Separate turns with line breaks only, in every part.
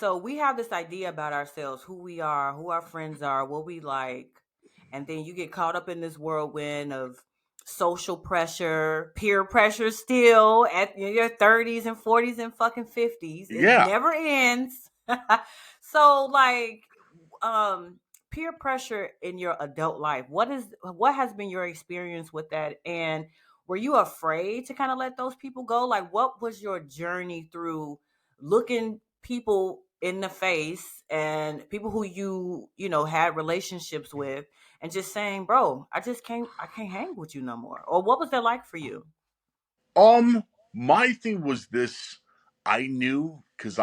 So we have this idea about ourselves, who we are, who our friends are, what we like, and then you get caught up in this whirlwind of social pressure, peer pressure still at your 30s and 40s and fucking 50s. It
Yeah.
never ends. So like um peer pressure in your adult life. What has been your experience with that, and were you afraid to kind of let those people go? Like what was your journey through looking people in the face and people who you had relationships with and just saying, bro, I can't hang with you no more? Or what was that like for you?
My thing was this. I knew because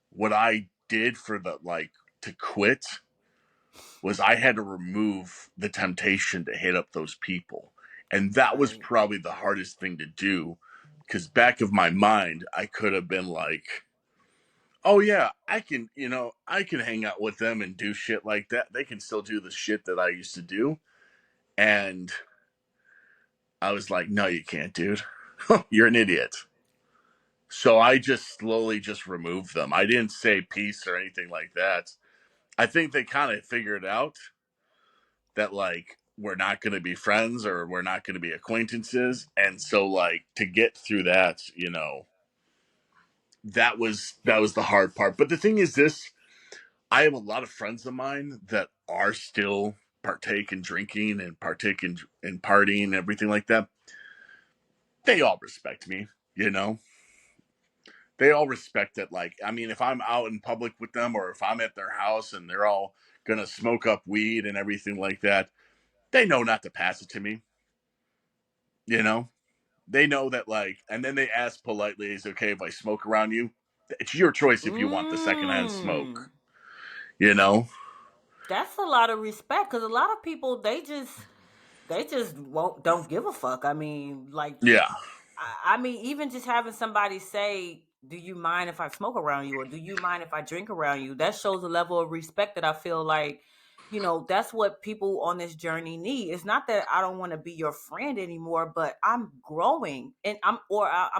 what I did for the to quit was I had to remove the temptation to hit up those people. And that was
Right.
probably the hardest thing to do because back of my mind, I could have been like, oh yeah, I can hang out with them and do shit like that. They can still do the shit that I used to do. And I was like, no, you can't, dude. You're an idiot. So I just slowly just removed them. I didn't say peace or anything like that. I think they kind of figured out that we're not going to be friends or we're not going to be acquaintances, and so to get through that, that was the hard part. But the thing is this, I have a lot of friends of mine that are still partake in drinking and partake in partying and everything like that. They all respect me, you know. They all respect that. I mean, if I'm out in public with them or if I'm at their house and they're all gonna smoke up weed and everything like that, they know not to pass it to me, you know. They know that and then they ask politely, is it okay if I smoke around you? It's your choice if you want the secondhand
Mm.
smoke, you know.
That's a lot of respect, because a lot of people, they just won't don't give a fuck. I mean, like,
Yeah.
I mean, even just having somebody say, "Do you mind if I smoke around you?" or "Do you mind if I drink around you?" That shows a level of respect that I feel like, that's what people on this journey need. It's not that I don't want to be your friend anymore, but I'm growing and I'm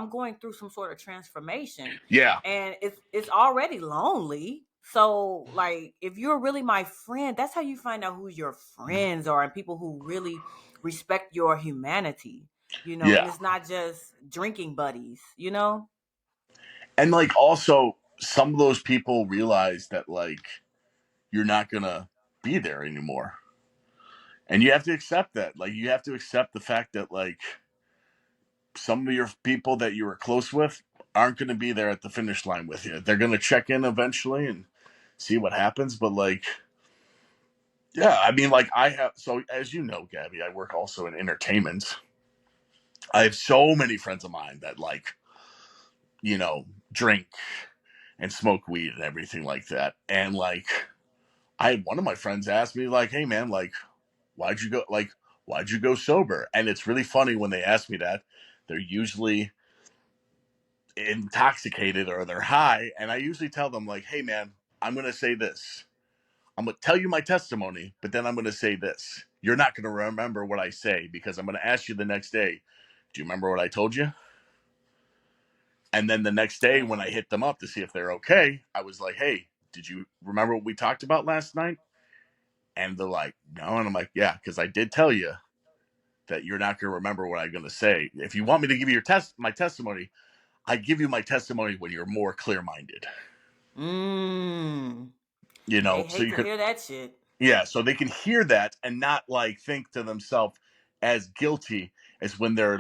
going through some sort of transformation,
Yeah.
and it's already lonely. So, like, if you're really my friend, that's how you find out who your friends are and people who really respect your humanity, and
Yeah.
it's not just drinking buddies.
And also some of those people realize that you're not gonna be there anymore. And you have to accept that. You have to accept the fact that some of your people that you were close with aren't going to be there at the finish line with you. They're going to check in eventually and see what happens. But yeah, I mean, I have, so as you know, Gabby, I work also in entertainment. I have so many friends of mine that drink and smoke weed and everything like that. And I had one of my friends ask me hey man, why'd you go, why'd you go sober? And it's really funny when they ask me that. They're usually intoxicated or they're high, and I usually tell them hey man, I'm going to say this. I'm going to tell you my testimony, but then I'm going to say this. You're not going to remember what I say because I'm going to ask you the next day, do you remember what I told you? And then the next day when I
Dang.
hit them up to see if they're okay, I was like, hey, did you remember what we talked about last night? And they're like, no. And I'm like, yeah, because I did tell you that you're not going to remember what I'm going to say. If you want me to give you my testimony, I give you my testimony when you're more clear-minded.
Mm. They
So
hate
you
to
could,
hear that shit.
yeah, so they can hear that and not think to themselves as guilty as when they're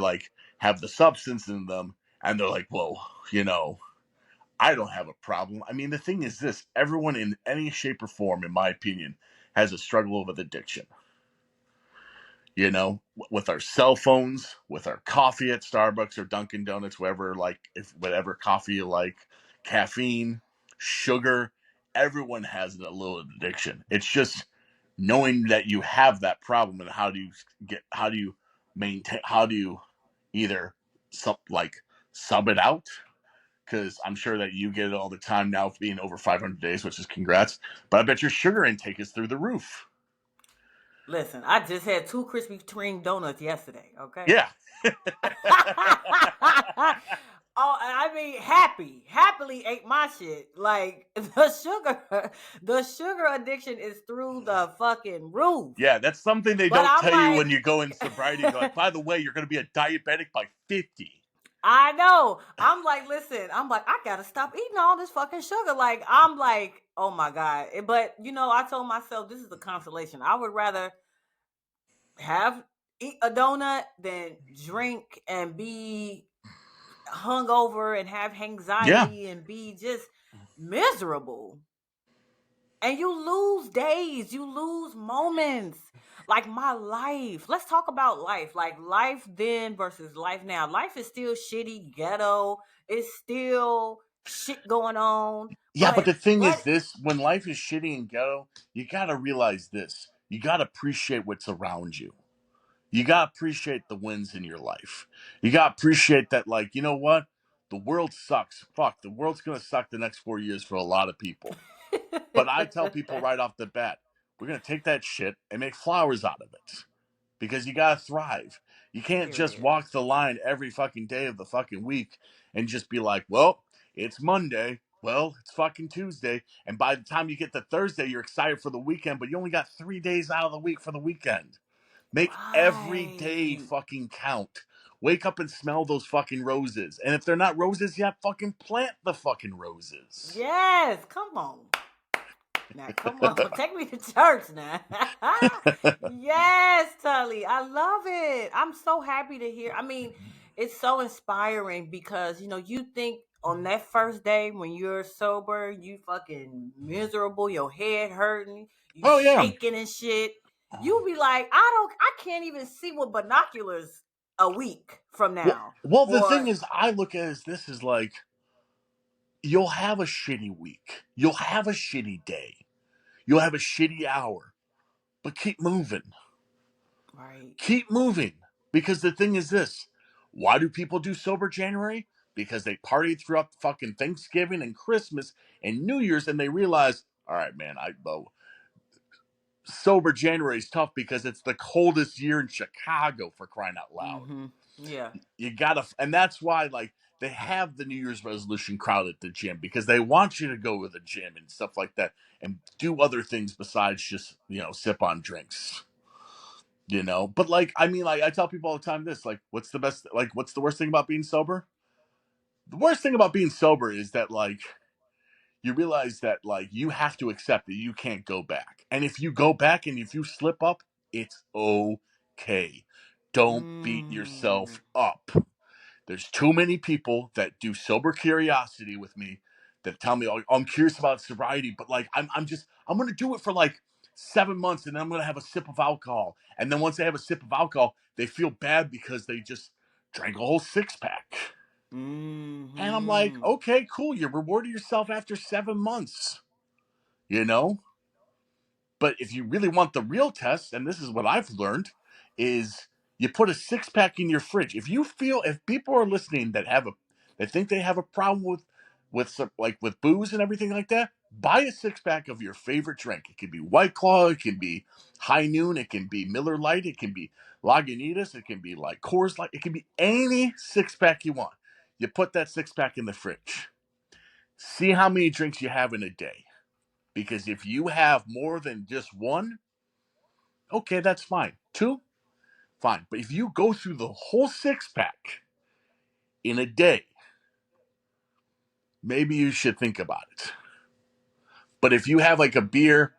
have the substance in them and they're like, whoa, you know, I don't have a problem. I mean, the thing is this, everyone in any shape or form, in my opinion, has a struggle with addiction. With our cell phones, with our coffee at Starbucks or Dunkin' Donuts, wherever, if whatever coffee you like, caffeine, sugar, everyone has a little addiction. It's just knowing that you have that problem and how do you maintain, how do you either sub it out? Because I'm sure that you get it all the time now, being over 500 days, which is congrats. But I bet your sugar intake is through the roof.
Listen, I just had two Krispy Kreme donuts yesterday. Okay.
Yeah.
Oh, I mean, happily ate my shit. Like the sugar addiction is through the fucking roof.
Yeah, that's something they
But
don't
I'm
tell you when you go in sobriety. They're like,
like,
by the way, you're going to be a diabetic by 50.
I know. I'm like, listen, I'm like, I gotta stop eating all this fucking sugar. Like, I'm like, oh my God. But I told myself this is a consolation. I would rather have eat a donut than drink and be hungover and have
Yeah.
anxiety and be just miserable. And you lose days, you lose moments. Like my life. Let's talk about life. Like life then versus life now. Life is still shitty, ghetto. It's still shit going on.
Yeah, but
But
the thing
what
is this, when life is shitty and ghetto, you got to realize this. You got to appreciate what's around you. You got to appreciate the wins in your life. You got to appreciate that, like, you know what? The world sucks. Fuck, the world's going to suck the next 4 years for a lot of people. But I tell people right off the bat, we're going to take that shit and make flowers out of it because you got to thrive. You can't just
Period.
walk the line every fucking day of the fucking week and just be like, well, it's Monday. Well, it's fucking Tuesday. And by the time you get to Thursday, you're excited for the weekend, but you only got 3 days out of the week for the weekend. Make every day
Right.
fucking count. Wake up and smell those fucking roses. And if they're not roses yet, fucking plant the fucking roses.
Yes. Come on. Now, come on, take me to church now. Yes, Tully, I love it. I'm so happy to hear. I mean, it's so inspiring because you think on that first day when you're sober, you fucking miserable, your head hurting, you
Oh, yeah.
shaking and shit. You be like, I can't even see with binoculars a week from
Well,
now,
well, the thing
or
is, I look at it as this is like, you'll have a shitty week. You'll have a shitty day. You'll have a shitty hour. But keep moving.
right.
Keep moving. Because the thing is this. Why do people do sober January? Because they partied throughout fucking Thanksgiving and Christmas and New Year's and they realize, all right, man, sober January is tough because it's the coldest year in Chicago for crying out loud.
Mm-hmm. Yeah.
You gotta, and that's why like they have the New Year's resolution crowd at the gym because they want you to go to the gym and stuff like that and do other things besides just sip on drinks. But like I mean, like I tell people all the time this, like what's the worst thing about being sober? The worst thing about being sober is that like you realize that like you have to accept that you can't go back. And if you go back and if you slip up, it's okay. Don't beat
Mm.
yourself up. There's too many people that do sober curiosity with me that tell me, "Oh, I'm curious about sobriety, but like I'm gonna do it for like 7 months and then I'm gonna have a sip of alcohol." And then once they have a sip of alcohol, they feel bad because they just drank a whole 6 pack. And I'm like,
Mm-hmm.
okay, cool. You're rewarding yourself after 7 months, you know? But if you really want the real test, and this is what I've learned, is you put a 6 pack in your fridge. If people are listening that think they have a problem with booze and everything like that, buy a 6 pack of your favorite drink. It can be White Claw, it can be High Noon, it can be Miller Lite, it can be Lagunitas, it can be like Coors Light, it can be any 6 pack you want. You put that 6 pack in the fridge. See how many drinks you have in a day. Because if you have more than just one, okay, that's fine. Two, fine. But if you go through the whole 6 pack in a day, maybe you should think about it. But if you have like a beer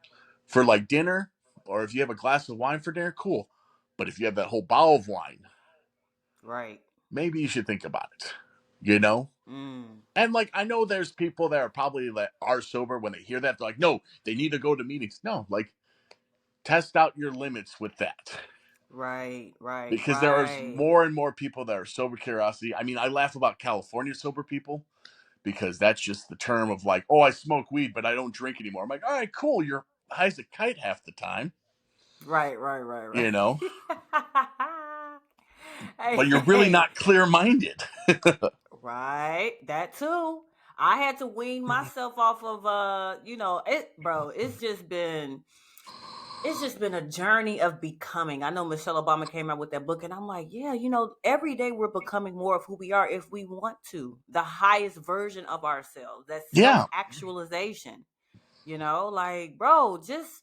for like dinner, or if you have a glass of wine for dinner, cool. But if you have that whole bottle of wine,
Right.
maybe you should think about it. You know?
Mm.
And like I know there's people that are probably that are sober when they hear that, they're like, no, they need to go to meetings. No, like test out your limits with that.
Right, right,
Because there are
right.
more and more people that are sober curiosity. I mean, I laugh about California sober people because that's just the term of like, oh, I smoke weed, but I don't drink anymore. I'm like, all right, cool. You're high as a kite half the time,
Right, right, right,
you know,
right.
but you're really
Hey,
not clear minded.
right. That too. I had to wean myself off of it, bro. It's just been It's just been a journey of becoming. I know Michelle Obama came out with that book, and I'm like, yeah, every day we're becoming more of who we are if we want to, the highest version of ourselves. That self
Yeah,
actualization. Like, bro, just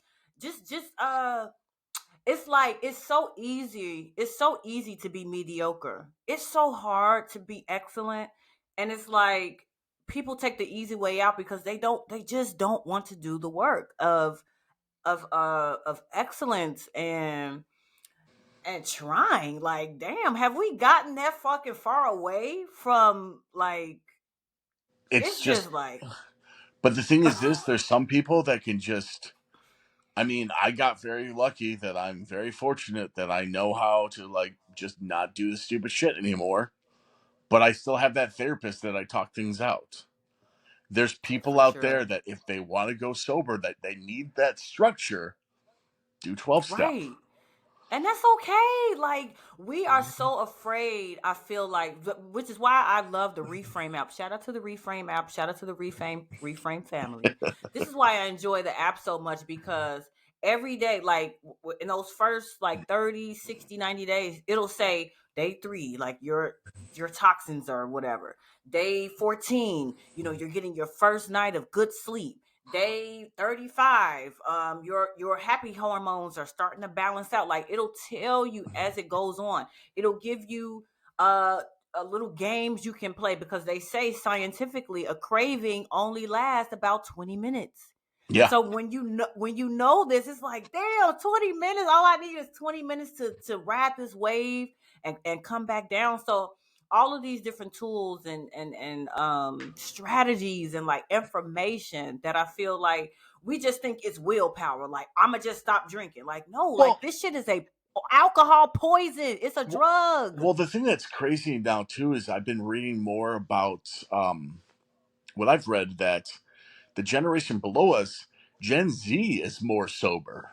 it's like it's so easy to be mediocre. It's so hard to be excellent, and it's like people take the easy way out because they just don't want to do the work of excellence and trying. Like, damn, have we gotten that fucking far away from, like,
it's
it's
just.
just like
But the thing is, there's some people that can just. I mean, I got very lucky that I'm very fortunate that I know how to like just not do the stupid shit anymore. But I still have that therapist that I talk things out. There's people
for
out there
sure.
that if they want to go sober, that they need that structure, do 12 step.
Right. And that's okay. Like, we are so afraid, I feel like, which is why I love the Reframe app. Shout out to the Reframe app. Shout out to the Reframe family. This is why I enjoy the app so much, because every day, like, in those first like 30, 60, 90 days, it'll say day 3, like your toxins or whatever. Day 14, you're getting your first night of good sleep. Day 35, your happy hormones are starting to balance out. Like, it'll tell you as it goes on. It'll give you uh a little games you can play, because they say scientifically a craving only lasts about 20 minutes.
Yeah.
So when you know this, it's like, damn, 20 minutes. All I need is 20 minutes to ride this wave and come back down. So all of these different tools and strategies and like information that I feel like we just think it's willpower. Like, I'ma just stop drinking. Like, no,
Well,
like, this shit is a alcohol poison. It's a
well,
drug.
well, the thing that's crazy now too is I've been reading more about what I've read that the generation below us, Gen Z, is more sober.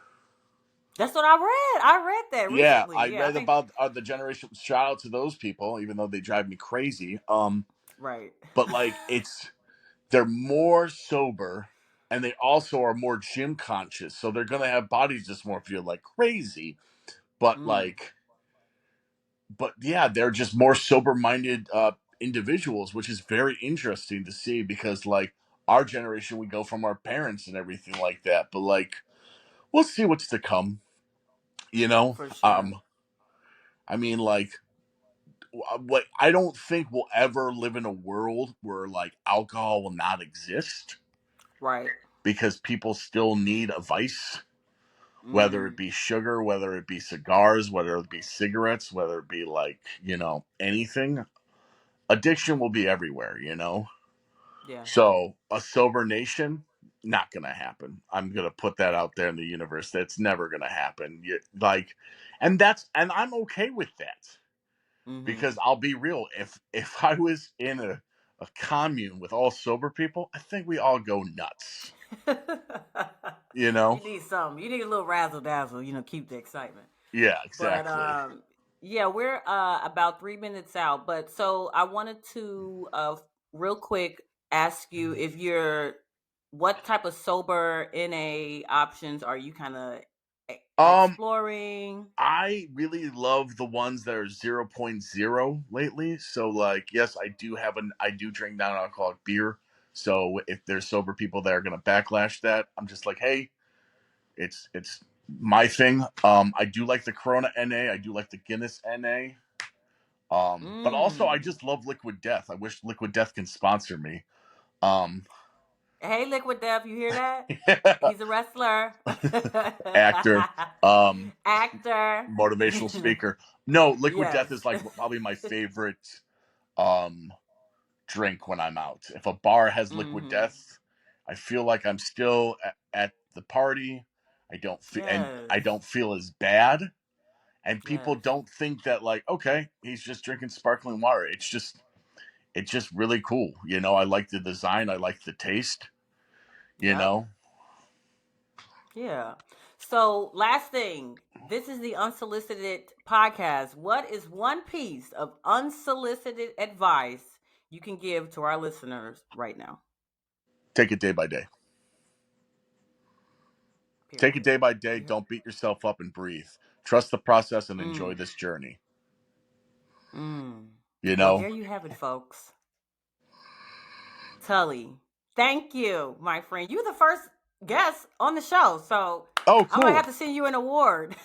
That's what I read. I read that
Yeah,
recently.
I
Yeah, I
read
think.
about the generation. Shout out to those people, even though they drive me crazy.
Right.
But like they're more sober, and they also are more gym conscious, so they're gonna have body dysmorphia like crazy. But
Mm,
but yeah, they're just more sober minded individuals, which is very interesting to see because like our generation, we go from our parents and everything like that. But like we'll see what's to come, you know.
for sure.
I mean, like what I don't think we'll ever live in a world where like alcohol will not exist
Right.
because people still need a vice, whether it
Mm,
be sugar, whether it be cigars, whether it be cigarettes, whether it be like, anything. Addiction will be everywhere, you know?
yeah.
So a sober nation, not gonna happen. I'm gonna put that out there in the universe. That's never gonna happen. And I'm okay with that
Mm-hmm.
because I'll be real. If I was in a commune with all sober people, I think we all go nuts. You
You
know?
need something. You need a little razzle dazzle. Keep the excitement.
Yeah,
But
exactly.
yeah, we're about 3 minutes out. But so I wanted to real quick ask you if you're what type of sober NA options are you kind of
Um,
exploring?
I really love the ones that are zero point zero lately. So like, yes, I do drink non-alcoholic beer. So if there's sober people that are gonna backlash that, I'm just like, hey, it's my thing. I do like the Corona NA. I do like the Guinness NA. But also I
Mm.
just love Liquid Death. I wish Liquid Death can sponsor me. Um,
Hey, Liquid Death, you hear that? He's a wrestler,
actor, um,
actor.
motivational speaker. No, Liquid
Yes.
Death is like probably my favorite um drink when I'm out. If a bar has Liquid
Hmm.
Death, I feel like I'm still at the party. I
Yes.
don't feel as bad, and people
Yes.
don't think that like, okay, he's just drinking sparkling water. It's just really cool. I like the design. I like the taste. You
Yep.
know,
Yeah. So, last thing. This is the Unsolicited Podcast. What is one piece of unsolicited advice you can give to our listeners right now?
take it day by day. Take it
Period.
day by day.
You heard
Don't beat yourself up and breathe. Trust the process and
it.
enjoy this journey.
Mm.
You
Well,
know?
there you have it, folks. Tully, thank you, my friend. You're the first guest on the show, so
Oh,
I might have
cool.
to send you an award,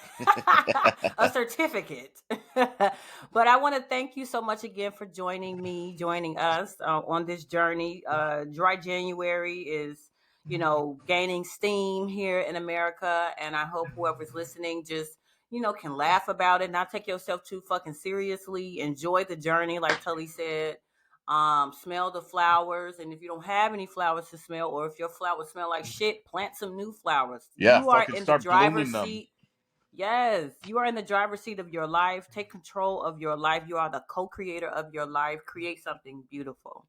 a certificate. But I want to thank you so much again for joining us on this journey. Dry January is, gaining steam here in America, and I hope whoever's listening just can laugh about it, not take yourself too fucking seriously. Enjoy the journey, like Tully said. Smell the flowers, and if you don't have any flowers to smell, or if your flowers smell like shit, plant some new flowers.
Yeah,
You are
fucking
in the
start
driver's
blooming them.
seat. Yes, you are in the driver's seat of your life. Take control of your life. You are the co-creator of your life. Create something beautiful.